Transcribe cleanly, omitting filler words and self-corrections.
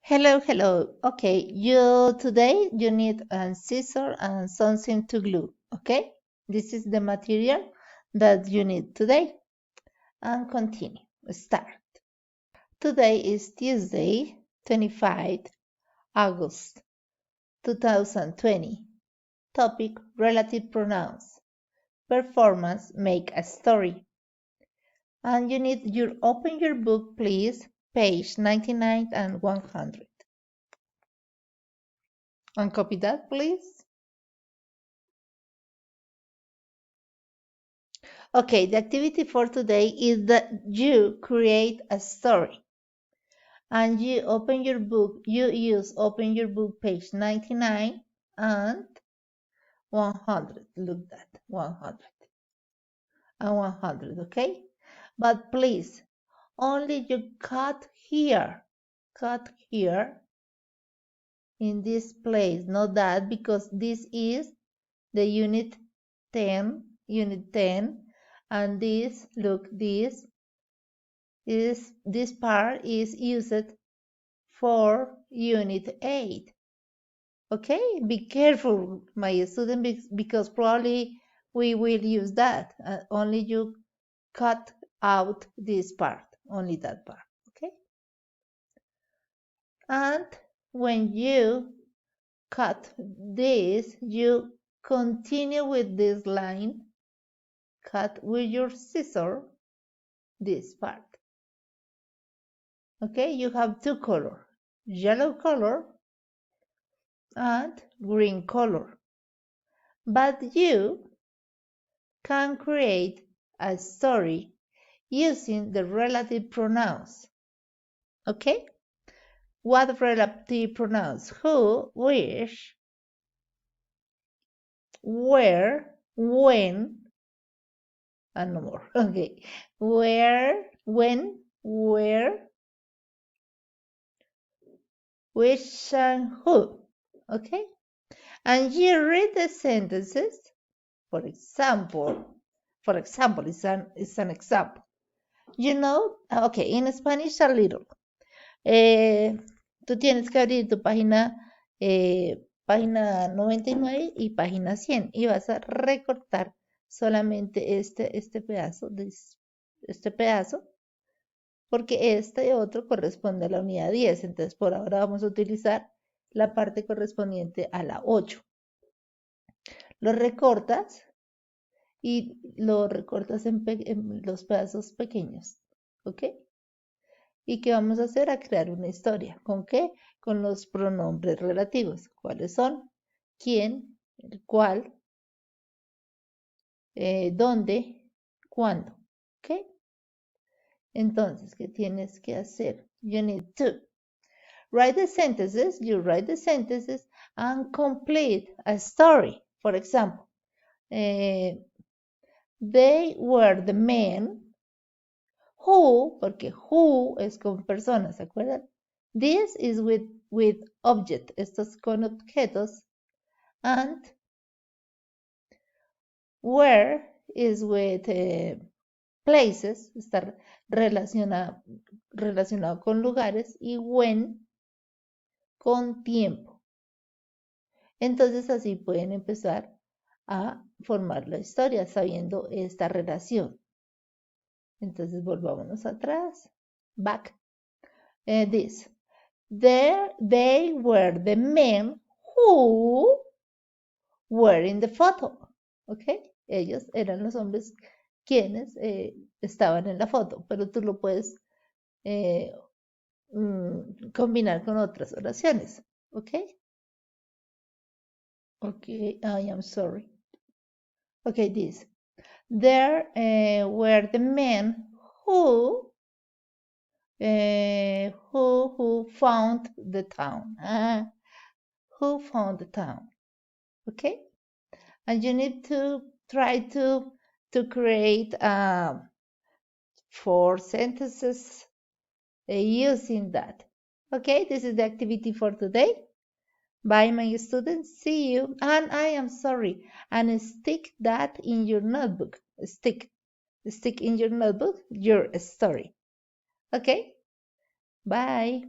Hello, hello. Okay, you today you need a scissor and something to glue. Okay, this is the material that you need today. And continue. Start. Today is Tuesday, 25 August 2020. Topic: relative pronouns. Performance: make a story. And you need your open your book, please. Page 99 and 100. And copy that, please. Okay, the activity for today is that you create a story and you open your book. You use open your book page 99 and 100. Look that 100 and 100, okay? But please, only you cut here in this place, not that, because this is the unit 10, and this, look, this part is used for unit 8. Okay, be careful, my student, because probably we will use that. Only you cut out this part, only that part. Okay, and when you cut this, you continue with this line, cut with your scissor this part. Okay, you have two colors, yellow color and green color. But you can create a story using the relative pronouns. Okay? What relative pronouns? Who, which, where, when, and no more. Okay. Where, when, where, which, and who. Okay? And you read the sentences. For example, it's an example. You know, okay, in Spanish a little. Tú tienes que abrir tu página 99 y página 100 y vas a recortar solamente este pedazo, este pedazo, porque este otro corresponde a la unidad 10. Entonces, por ahora vamos a utilizar la parte correspondiente a la 8. Lo recortas y lo recortas en los pedazos pequeños, ¿ok? ¿Y qué vamos a hacer? A crear una historia. ¿Con qué? Con los pronombres relativos. ¿Cuáles son? ¿Quién? ¿El cuál? ¿Dónde? ¿Cuándo? ¿Ok? Entonces, ¿qué tienes que hacer? You need to write the sentences. You write the sentences and complete a story. For example, they were the men who, porque who es con personas, ¿se acuerdan? This is with object, estos con objetos, and where is with places, está relacionado con lugares, y when con tiempo. Entonces así pueden empezar a formar la historia sabiendo esta relación. Entonces volvámonos atrás. Back. This. They were the men who were in the photo. ¿Ok? Ellos eran los hombres quienes estaban en la foto, pero tú lo puedes combinar con otras oraciones. ¿Ok? Ok, I am sorry. Okay, this. There were the men who found the town. Who found the town? Okay, and you need to try to create 4 sentences using that. Okay, this is the activity for today. Bye, my students. See you. And I am sorry. And stick that in your notebook. Stick in your notebook your story. Okay? Bye.